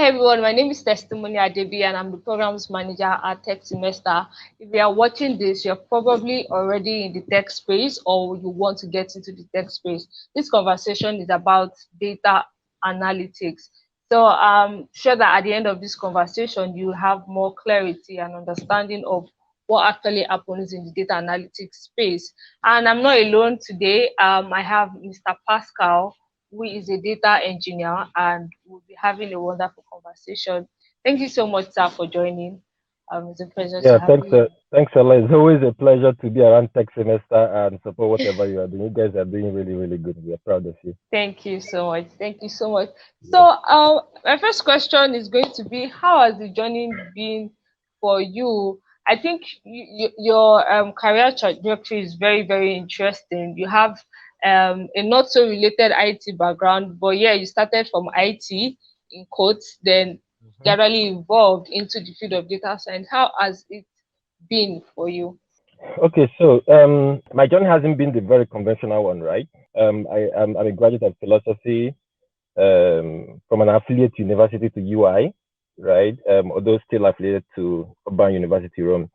Hi everyone, my name is Testimony Adebi and I'm the programs manager at Tech Semester. If you are watching this, you're probably already in the tech space or you want to get into the tech space. This conversation is about data analytics. So I'm sure that at the end of this conversation, you'll have more clarity and understanding of what actually happens in the data analytics space. And I'm not alone today. I have Mr. Pascal, who is a data engineer, and we'll be having a wonderful conversation. Thank you so much, sir, for joining. It's a pleasure to Yeah, have you here. thanks a lot. It's always a pleasure to be around Tech Semester and support whatever you are doing. You guys are doing really, really good. We are proud of you. Thank you so much. Thank you so much. So, Yeah. my first question is going to be: how has the journey been for you? I think your career trajectory is very, very interesting. You have a not so related IT background, but yeah, you started from IT in quotes, then Mhm. gradually evolved into the field of data science. How has it been for you? Okay, so my journey hasn't been the very conventional one, right? I'm a graduate of philosophy from an affiliate university to UI, right? Although still affiliated to Urban University Rome.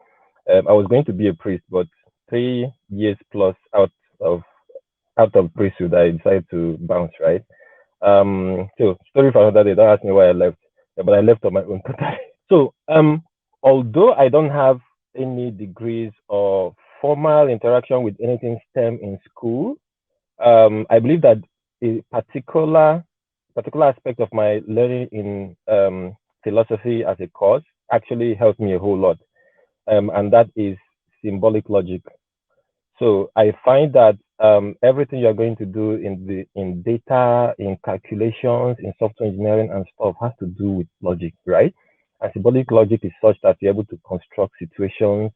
I was going to be a priest, but 3 years plus of out of priesthood, I decided to bounce, right? So story for another day. Don't ask me why I left, but I left on my own totally. So although I don't have any degrees or formal interaction with anything STEM in school, I believe that a particular aspect of my learning in philosophy as a course actually helped me a whole lot, and that is symbolic logic. So I find that everything you're going to do in data, in calculations, in software engineering and stuff has to do with logic, right? And symbolic logic is such that you're able to construct situations,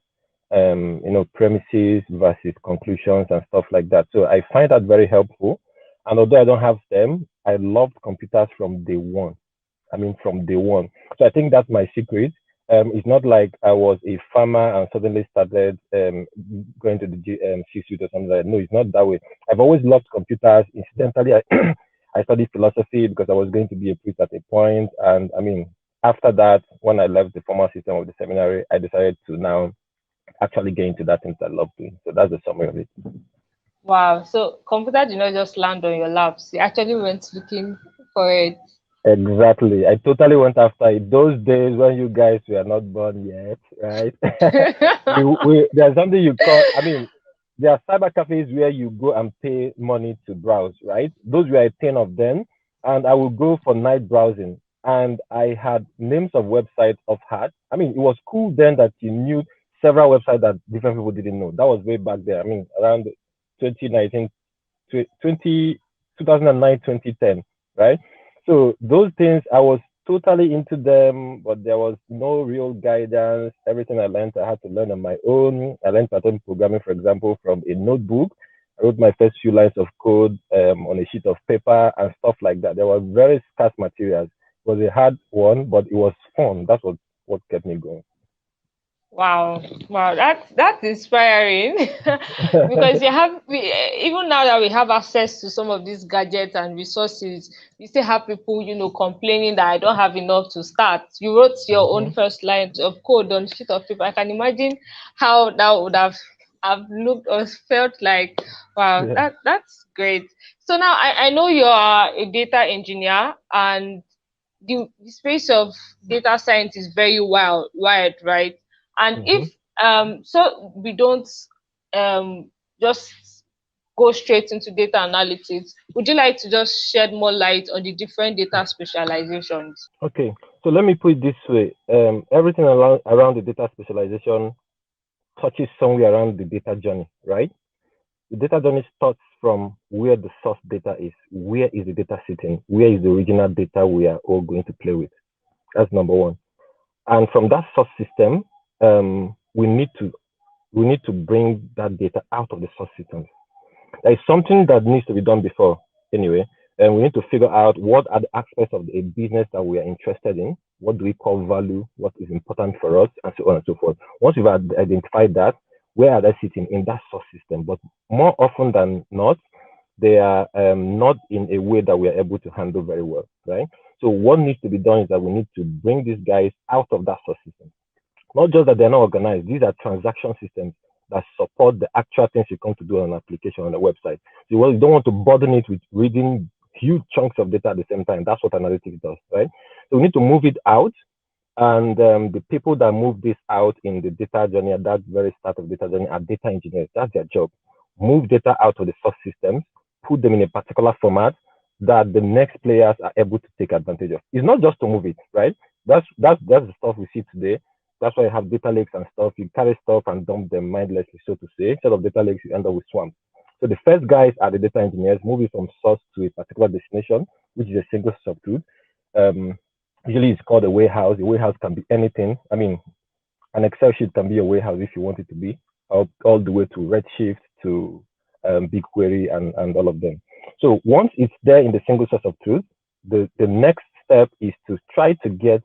premises versus conclusions and stuff like that. So I find that very helpful. And although I don't have them, I loved computers from day one. I mean, from day one. So I think that's my secret. It's not like I was a farmer and suddenly started going to the C-suite or something like that. No, it's not that way. I've always loved computers. Incidentally, I studied philosophy because I was going to be a priest at a point. And I mean, after that, when I left the formal system of the seminary, I decided to now actually get into that thing that I love doing. So that's the summary of it. Wow. So computer did not just land on your laps. You actually went looking for it. Exactly. I totally went after it. Those days when you guys were not born yet, right? There's something you call, I mean, there are cyber cafes where you go and pay money to browse, right? Those were a thing of them. And I would go for night browsing. And I had names of websites of heart. I mean, it was cool then that you knew several websites that different people didn't know. That was way back there. I mean, around 2019, 2009, 2010, right? So those things, I was totally into them, but there was no real guidance. Everything I learned, I had to learn on my own. I learned pattern programming, for example, from a notebook. I wrote my first few lines of code on a sheet of paper and stuff like that. There were very scarce materials. It was a hard one, but it was fun. That's what kept me going. Wow, wow, that's inspiring. Because even now that we have access to some of these gadgets and resources, we still have people, complaining that I don't have enough to start. You wrote your own Mhm. first line of code on sheet of paper. I can imagine how that would have looked or felt like. Wow, Yeah. that's great. So now I know you are a data engineer, and the space of data science is very wide, right? And if Mhm. so we don't um just go straight into data analytics, would you like to just shed more light on the different data specializations? Okay. So let me put it this way. Everything around the data specialization touches somewhere around the data journey, right? The data journey starts from where the source data is. Where is the data sitting? Where is the original data we are all going to play with? That's number one. And from that source system, we need to bring that data out of the source system. There is something that needs to be done before, anyway, and we need to figure out what are the aspects of a business that we are interested in. What do we call value? What is important for us, and so on and so forth. Once we've identified that, where are they sitting in that source system? But more often than not, they are not in a way that we are able to handle very well, right? So what needs to be done is that we need to bring these guys out of that source system. Not just that they're not organized, these are transaction systems that support the actual things you come to do on an application on a website. So you don't want to burden it with reading huge chunks of data at the same time. That's what analytics does, right? So we need to move it out. And the people that move this out in the data journey at that very start of data journey are data engineers. That's their job. Move data out of the source systems, put them in a particular format that the next players are able to take advantage of. It's not just to move it, right? That's the stuff we see today. That's why you have data lakes and stuff. You carry stuff and dump them mindlessly, so to say. Instead of data lakes, you end up with swamps. So the first guys are the data engineers, moving from source to a particular destination, which is a single source of truth. Usually it's called a warehouse. A warehouse can be anything. I mean, an Excel sheet can be a warehouse if you want it to be, all the way to Redshift, to BigQuery, and all of them. So once it's there in the single source of truth, the next step is to try to get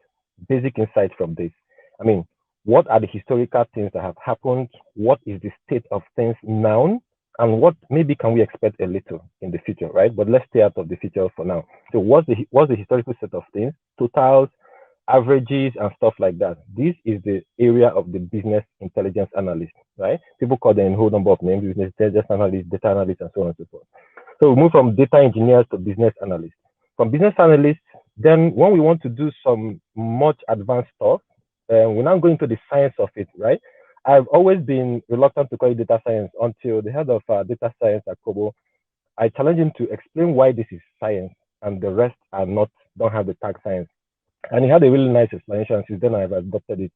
basic insights from this. I mean, what are the historical things that have happened? What is the state of things now? And what maybe can we expect a little in the future, right? But let's stay out of the future for now. So what's the historical set of things, totals, averages, and stuff like that? This is the area of the business intelligence analyst, right? People call them a whole number of names: business intelligence analyst, data analyst, and so on and so forth. So we move from data engineers to business analysts. From business analysts, then when we want to do some much advanced stuff, we're now going to the science of it, right? I've always been reluctant to call it data science until the head of data science at Kobo, I challenged him to explain why this is science and the rest don't have the tag science. And he had a really nice explanation, and since then I've adopted it.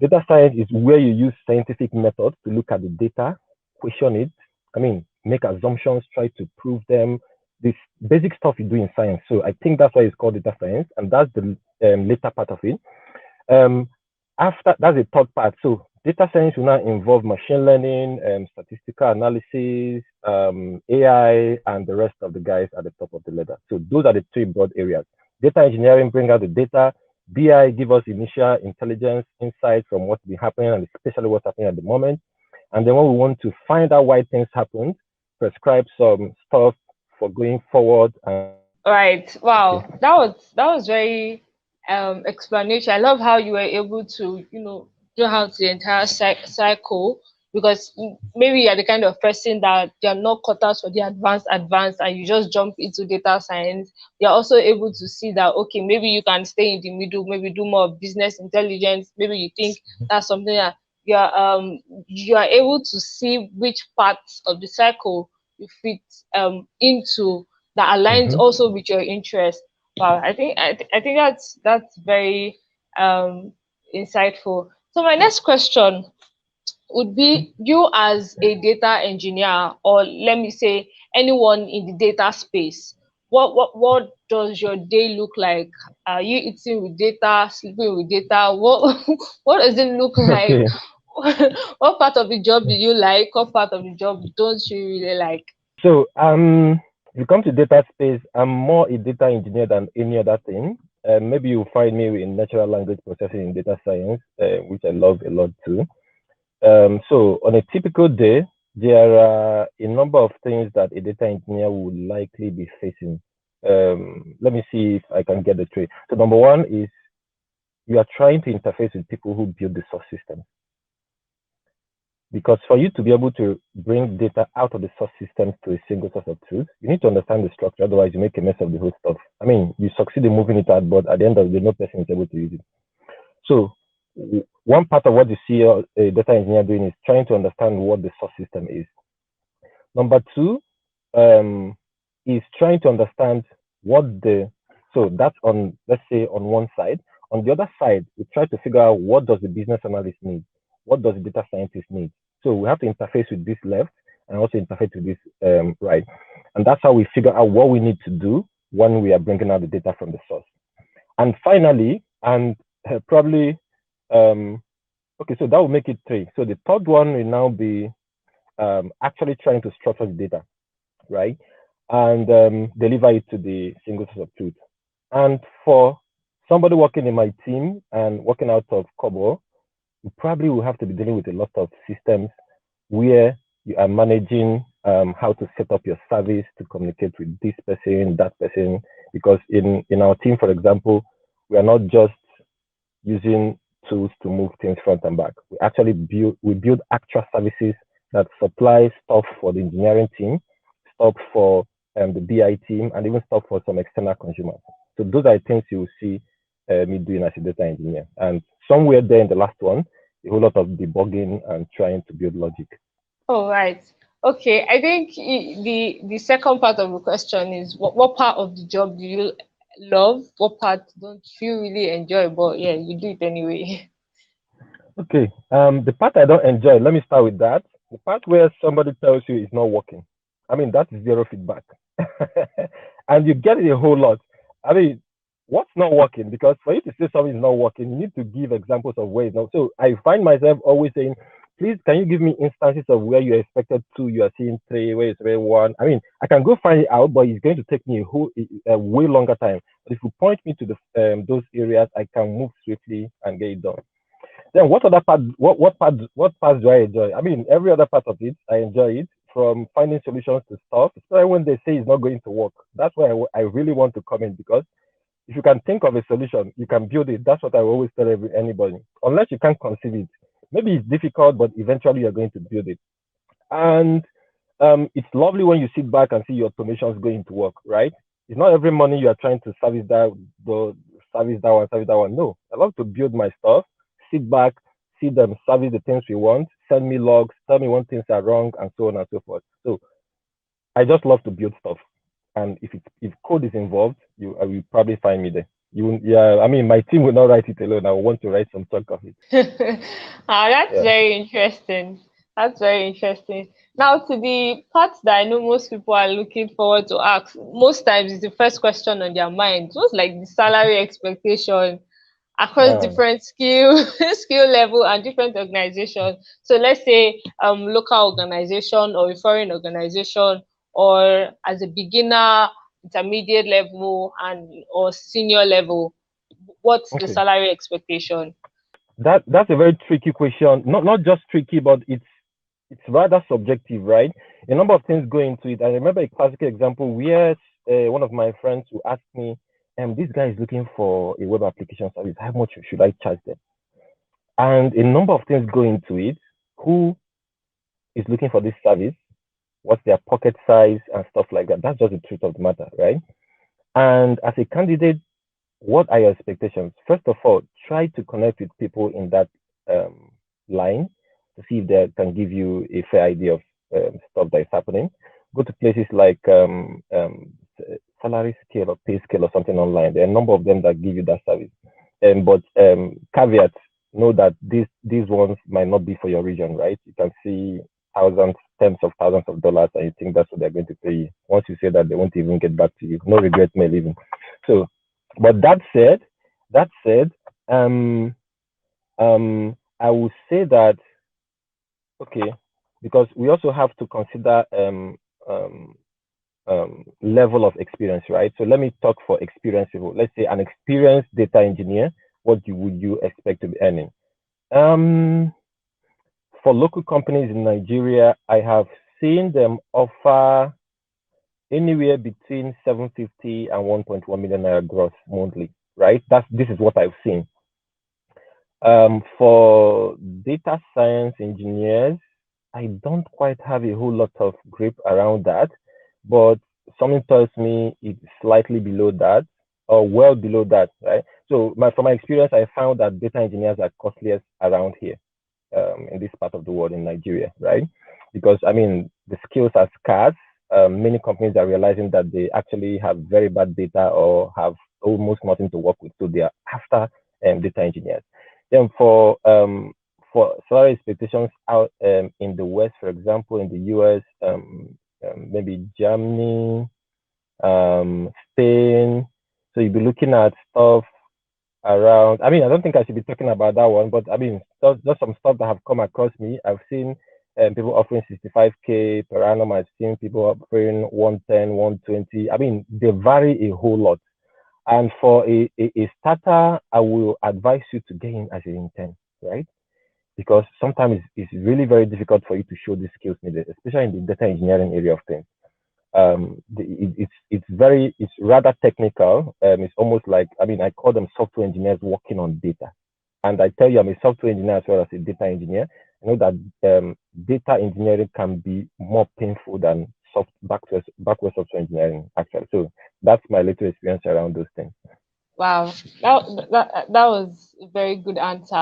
Data science is where you use scientific methods to look at the data, question it, make assumptions, try to prove them, this basic stuff you do in science. So I think that's why it's called data science, and that's the later part of it. After that's the third part. So data science will now involve machine learning, statistical analysis, AI, and the rest of the guys at the top of the ladder. So those are the three broad areas. Data engineering, bring out the data. BI, give us initial intelligence, insight from what's been happening, and especially what's happening at the moment. And then when we want to find out why things happened, prescribe some stuff for going forward. Right. Wow. Okay. That was very explanation. I love how you were able to, do out the entire cycle, because maybe you're the kind of person that you're not cut out for the advanced and you just jump into data science. You're also able to see that, okay, maybe you can stay in the middle, maybe do more business intelligence. Maybe you think that's something that you are able to see which parts of the cycle you fit into that aligns also with your interest. Wow, I think that's very insightful. So my next question would be, you as a data engineer, or let me say anyone in the data space, what does your day look like? Are you eating with data, sleeping with data? What does it look like? Okay. What part of the job do you like? What part of the job don't you really like? So if you come to data space, I'm more a data engineer than any other thing. Maybe you'll find me in natural language processing in data science, which I love a lot too. So on a typical day, there are a number of things that a data engineer would likely be facing. Let me see if I can get the three. So number one is you are trying to interface with people who build the source system. Because for you to be able to bring data out of the source systems to a single source of truth, you need to understand the structure. Otherwise, you make a mess of the whole stuff. You succeed in moving it out, but at the end of the day, no person is able to use it. So one part of what you see a data engineer doing is trying to understand what the source system is. Number two is trying to understand so that's on, let's say, on one side. On the other side, we try to figure out what does the business analyst need? What does the data scientist need? So we have to interface with this left and also interface with this right. And that's how we figure out what we need to do when we are bringing out the data from the source. And finally, and probably, okay, so that will make it three. So the third one will now be actually trying to structure the data, right? And deliver it to the single source of truth. And for somebody working in my team and working out of Kobo, you probably will have to be dealing with a lot of systems where you are managing how to set up your service to communicate with this person, that person. Because in our team, for example, we are not just using tools to move things front and back. We build actual services that supply stuff for the engineering team, stuff for the BI team, and even stuff for some external consumers. So those are things you will see me doing as a data engineer. And somewhere there in the last one, a whole lot of debugging and trying to build logic. Oh, right. Okay. I think the second part of the question is what part of the job do you love? What part don't you really enjoy? But yeah, you do it anyway. Okay. The part I don't enjoy, let me start with that. The part where somebody tells you it's not working. I mean, that's zero feedback. And you get it a whole lot. I mean, what's not working? Because for you to say something is not working, you need to give examples of where it's not. So I find myself always saying, please, can you give me instances of where you expected two, you are seeing three, where it's where one? I mean, I can go find it out, but it's going to take me a way longer time. But if you point me to the those areas, I can move swiftly and get it done. Then what other part? What parts do I enjoy? I mean, every other part of it, I enjoy it. From finding solutions to stuff, especially when they say it's not going to work. That's why I really want to come in, because if you can think of a solution, you can build it. That's what I always tell anybody. Unless you can't conceive it, maybe it's difficult, but eventually you're going to build it. And it's lovely when you sit back and see your automations going to work, right? It's not every morning you are trying to service service that one. No, I love to build my stuff, sit back, see them service the things we want, send me logs, tell me when things are wrong, and so on and so forth. So I just love to build stuff. And if code is involved, you will probably find me there. Yeah, I mean, my team will not write it alone. I will want to write some chunk of it. That's Yeah. very interesting. That's very interesting. Now, to the part that I know most people are looking forward to ask, most times it's the first question on their mind. What's like the salary expectation across Um, different skill level and different organizations? So let's say local organization or a foreign organization, or as a beginner, intermediate level, and or senior level. What's the okay. salary expectation? That's a very tricky question. Not just tricky, but it's rather subjective, right? A number of things go into it. I remember a classical example where one of my friends who asked me, this guy is looking for a web application service. How much should I charge them? And a number of things go into it. Who is looking for this service? What's their pocket size and stuff like that? That's just the truth of the matter, right? And as a candidate, what are your expectations? First of all, try to connect with people in that line to see if they can give you a fair idea of stuff that is happening. Go to places like salary scale or pay scale or something online. There are a number of them that give you that service. But caveat, know that these ones might not be for your region, right? You can see thousands, tens of thousands of dollars, and you think that's what they're going to pay you. Once you say that, they won't even get back to you. No regret mail even. So, but that said, I will say that okay, because we also have to consider level of experience, right? So let me talk for experience level. Let's say an experienced data engineer, would you expect to be earning? For local companies in Nigeria, I have seen them offer anywhere between 750 and 1.1 million naira gross monthly, right? This is what I've seen. For data science engineers, I don't quite have a whole lot of grip around that, but something tells me it's slightly below that or well below that, right? So from my experience, I found that data engineers are costliest around here, in this part of the world in Nigeria, right? Because I mean, the skills are scarce. Many companies are realizing that they actually have very bad data or have almost nothing to work with, so they are after data engineers. Then for salary expectations out in the West, for example, in the US, maybe Germany, Spain. So you'll be looking at stuff around. I mean, I don't think I should be talking about that one, but I mean, just some stuff that have come across me. I've seen people offering 65K per annum. I've seen people offering 110, 120. I mean, they vary a whole lot. And for a starter, I will advise you to get in as an intern, right? because sometimes it's really very difficult for you to show the skills needed, especially in the data engineering area of things. It's rather technical. It's almost like, I mean, I call them software engineers working on data. And I tell you, I'm a software engineer as well as a data engineer. I know that data engineering can be more painful than backward software engineering, actually. So that's my little experience around those things. Wow, that was a very good answer.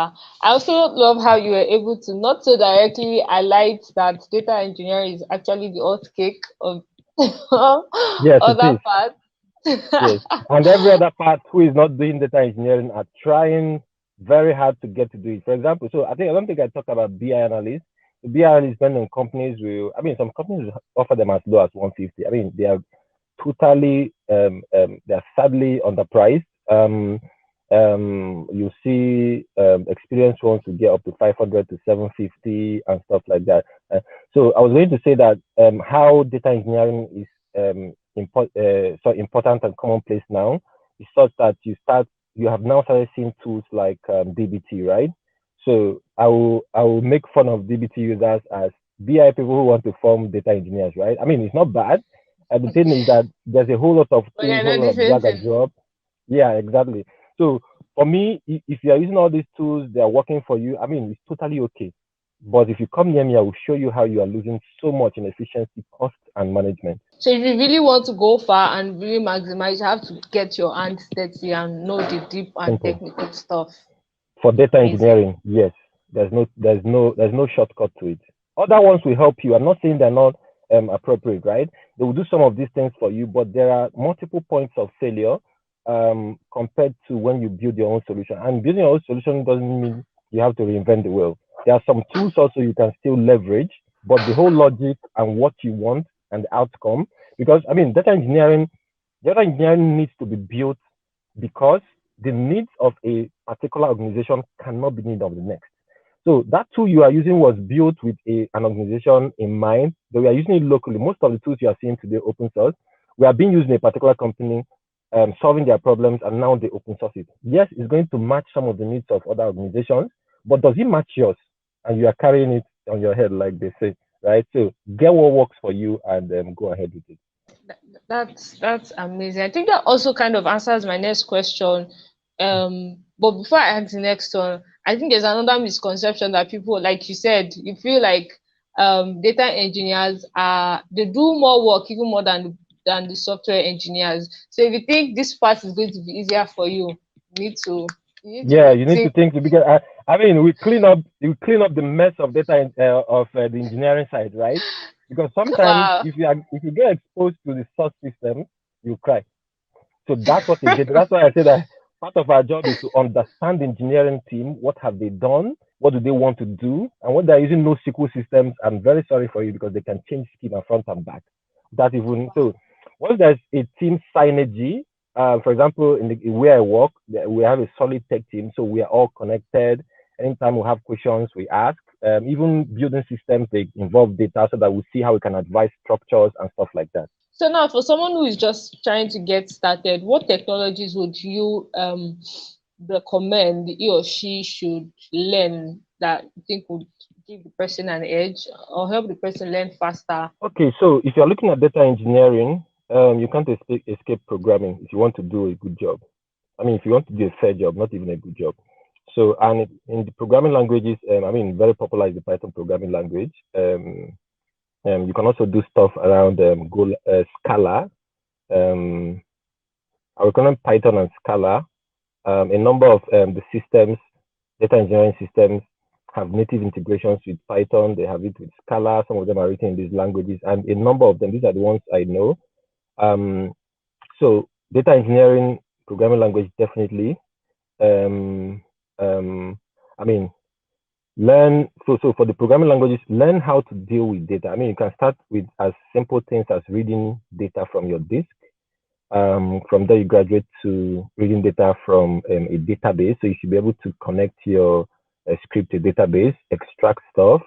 I also love how you were able to not so directly highlight that data engineering is actually the hot cake of Yes, it other is. parts. Yes. And every other part who is not doing data engineering are trying very hard to get to do it. For example, so I don't think I talked about BI analysts. The BI analysts, when companies will, I mean, some companies offer them as low as 150. I mean, they are totally, they are sadly underpriced. You see experienced ones to get up to 500 to 750 and stuff like that. So I was going to say that how data engineering is so important and commonplace now is such that you have now started seeing tools like DBT, right? So I will make fun of DBT users as BI people who want to form data engineers, right? I mean, it's not bad. And the thing is that there's a whole lot of But tools, they're whole not lot the of same drag and thing. drop. Yeah, exactly. So for me, if you are using all these tools, they are working for you. I mean, it's totally okay. But if you come near me, I will show you how you are losing so much in efficiency, cost, and management. So if you really want to go far and really maximize, you have to get your hands dirty and know the deep and Simple. technical stuff. For data Amazing. engineering, yes, there's no shortcut to it. Other ones will help you. I'm not saying they're not appropriate, right? They will do some of these things for you, but there are multiple points of failure compared to when you build your own solution. And building your own solution doesn't mean you have to reinvent the wheel. There are some tools also you can still leverage, but the whole logic and what you want and the outcome, because I mean, data engineering needs to be built because the needs of a particular organization cannot be need of the next. So that tool you are using was built with an organization in mind. That we are using it locally. Most of the tools you are seeing today open source. We are being used in a particular company, solving their problems, and now they open source it. Yes, it's going to match some of the needs of other organizations, but does it match yours? And you are carrying it on your head, like they say, right? So get what works for you and go ahead with it. That's amazing. I think that also kind of answers my next question. But before I ask the next one, I think there's another misconception that people, like you said, you feel like data engineers they do more work even more than the software engineers. So if you think this part is going to be easier for you, you need to you need to Yeah, you need to rethink. think because I mean we clean up the mess of the engineering side, right? Because sometimes Wow. if you get exposed to the source system, you cry. So that's what they did. That's why I say that part of our job is to understand the engineering team. What have they done? What do they want to do? And when they're using NoSQL systems, I'm very sorry for you because they can change schema front and back. That even so, once there's a team synergy, for example, in where I work, we have a solid tech team, so we are all connected. Anytime we have questions, we ask. Even building systems, they involve data so that we see how we can advise structures and stuff like that. So now, for someone who is just trying to get started, what technologies would you recommend he or she should learn that you think would give the person an edge or help the person learn faster? Okay, so if you're looking at data engineering, you can't escape programming if you want to do a good job. I mean, if you want to do a fair job, not even a good job. So, and in the programming languages, I mean, very popular is the Python programming language. You can also do stuff around Scala. I recommend Python and Scala. A number of the systems, data engineering systems, have native integrations with Python. They have it with Scala. Some of them are written in these languages, and a number of them. These are the ones I know. Um, so data engineering programming language definitely. Um, I mean, learn. So for the programming languages, learn how to deal with data. I mean, you can start with as simple things as reading data from your disk. From there, you graduate to reading data from a database. So you should be able to connect your script to database, extract stuff,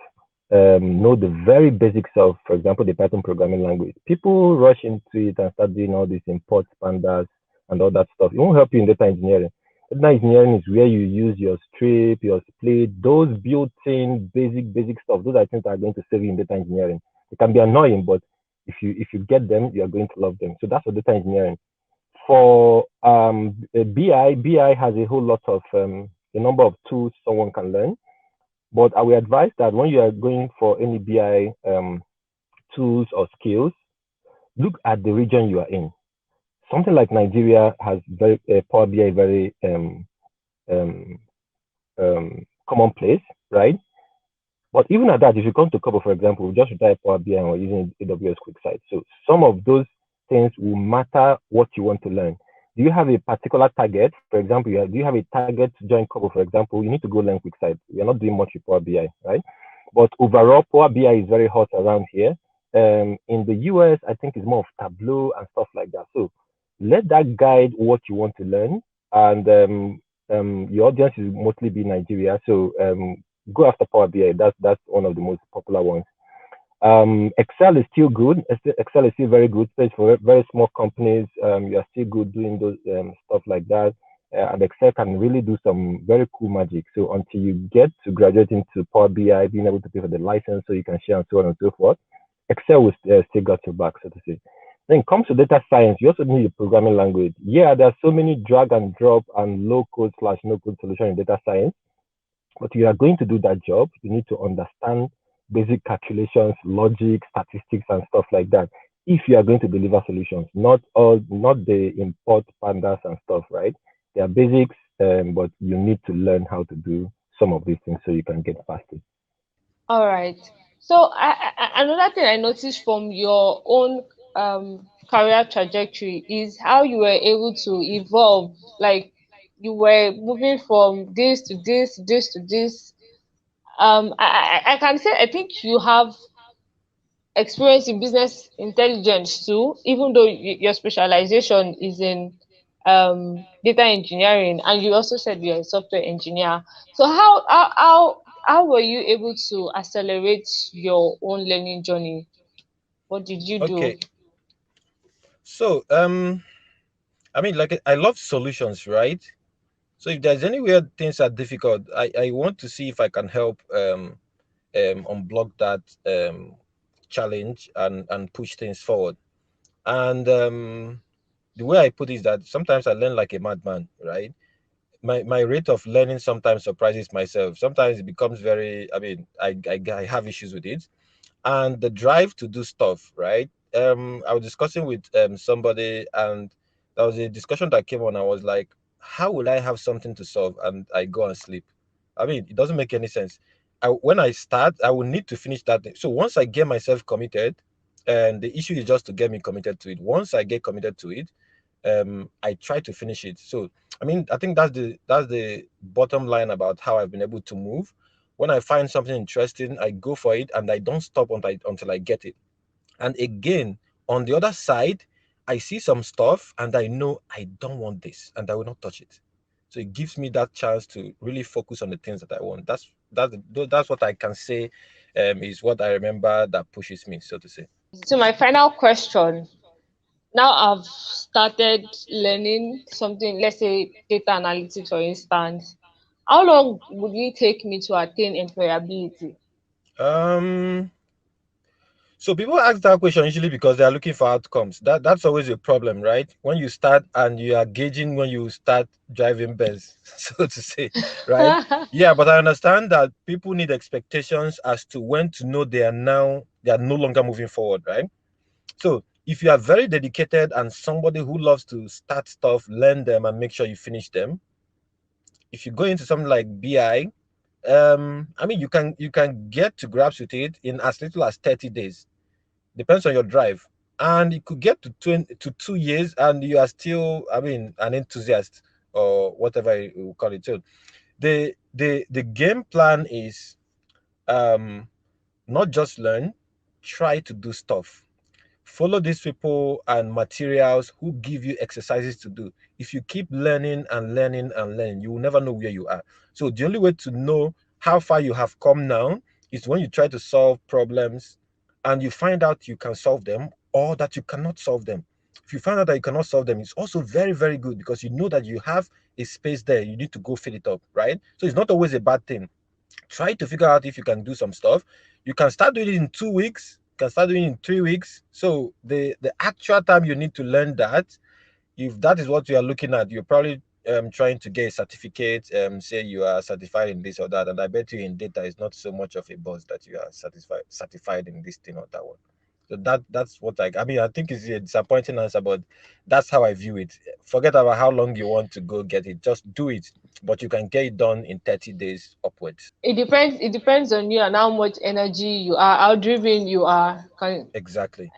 know the very basics of, for example, the Python programming language. People rush into it and start doing all these imports, pandas, and all that stuff. It won't help you in data engineering. Data engineering is where you use your strip, your split, those built-in basic stuff. Those are things that are going to save you in data engineering. It can be annoying, but if you get them, you are going to love them. So that's for data engineering. For BI has a whole lot of a number of tools someone can learn. But I will advise that when you are going for any BI tools or skills, look at the region you are in. Something like Nigeria has very Power BI very um, commonplace, right? But even at that, if you come to Kobo, for example, we just retired Power BI and we're using AWS QuickSight. So some of those things will matter what you want to learn. Do you have a particular target? For example, do you have a target to join Kobo, for example? You need to go learn QuickSight. You're not doing much with Power BI, right? But overall, Power BI is very hot around here. In the US, I think it's more of Tableau and stuff like that. So let that guide what you want to learn. And your audience is mostly be Nigeria. So go after Power BI. That's one of the most popular ones. Excel is still good. Excel is still very good, especially for very small companies. You are still good doing those stuff like that. And Excel can really do some very cool magic. So until you get to graduate into Power BI, being able to pay for the license so you can share and so on and so forth, Excel will still got your back, so to say. Then it comes to data science, you also need a programming language. Yeah, there are so many drag and drop and low code slash no code solution in data science. But if you are going to do that job, you need to understand basic calculations, logic, statistics, and stuff like that. If you are going to deliver solutions, not the import pandas and stuff, right? They are basics, but you need to learn how to do some of these things so you can get past it. All right. So another thing I noticed from your own career trajectory is how you were able to evolve. Like you were moving from this to this, this to this. I can say I think you have experience in business intelligence too, even though your specialization is in data engineering, and you also said you're a software engineer. So how were you able to accelerate your own learning journey? What did you do? Okay. So, I mean, like I love solutions, right? So if there's anywhere things are difficult, I want to see if I can help unblock that challenge and push things forward. And the way I put it is that sometimes I learn like a madman, right? My rate of learning sometimes surprises myself. Sometimes it becomes very, I mean, I have issues with it. And the drive to do stuff, right? I was discussing with somebody, and there was a discussion that came on. I was like, how will I have something to solve and I go and sleep? I mean, it doesn't make any sense. When I start, I will need to finish that thing. So once I get myself committed, and the issue is just to get me committed to it. Once I get committed to it, I try to finish it. So I mean, I think that's the bottom line about how I've been able to move. When I find something interesting, I go for it and I don't stop until I get it. And again, on the other side, I see some stuff and I know I don't want this and I will not touch it. So it gives me that chance to really focus on the things that I want. That's what I can say, is what I remember that pushes me, so to say. So my final question. Now I've started learning something, let's say data analytics, for instance. How long would it take me to attain employability? Um, So people ask that question usually because they are looking for outcomes. That's always a problem, right? When you start and you are gauging when you start driving Benz, so to say, right? Yeah, but I understand that people need expectations as to when to know they are no longer moving forward, right? So if you are very dedicated and somebody who loves to start stuff, learn them and make sure you finish them, if you go into something like BI, I mean you can get to grasp with it in as little as 30 days. Depends on your drive, and it could get to 20 to 2 years and you are still, I mean, an enthusiast or whatever you call it. So the game plan is, um not just learn, try to do stuff. Follow these people and materials who give you exercises to do. If you keep learning and learning and learning, you will never know where you are. So the only way to know how far you have come now is when you try to solve problems and you find out you can solve them or that you cannot solve them. If you find out that you cannot solve them, it's also very, very good, because you know that you have a space there. You need to go fill it up, right? So it's not always a bad thing. Try to figure out if you can do some stuff. You can start doing it in 2 weeks. You can start doing it in 3 weeks. So the actual time you need to learn that, if that is what you are looking at, you're probably trying to get a certificate, say you are certified in this or that, and I bet you in data is not so much of a buzz that you are certified in this thing or that one. So that's what I mean. I think it's a disappointing answer, but that's how I view it. Forget about how long you want to go get it. Just do it, but you can get it done in 30 days upwards. It depends on you and how much energy you are, how driven you are. Exactly.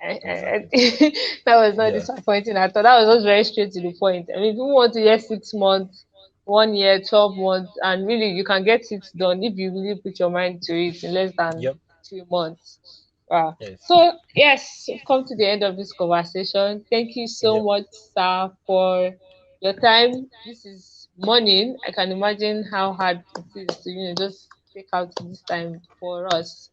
Exactly. That was not Yeah. disappointing at all. That was just very straight to the point. I mean, people want to hear 6 months, 1 year, 12 months, and really you can get it done if you really put your mind to it in less than Yep. 2 months. Wow. Yes. So yes, we've come to the end of this conversation. Thank you so Yep. much, sir, for your time. This is morning. I can imagine how hard it is to just take out this time for us.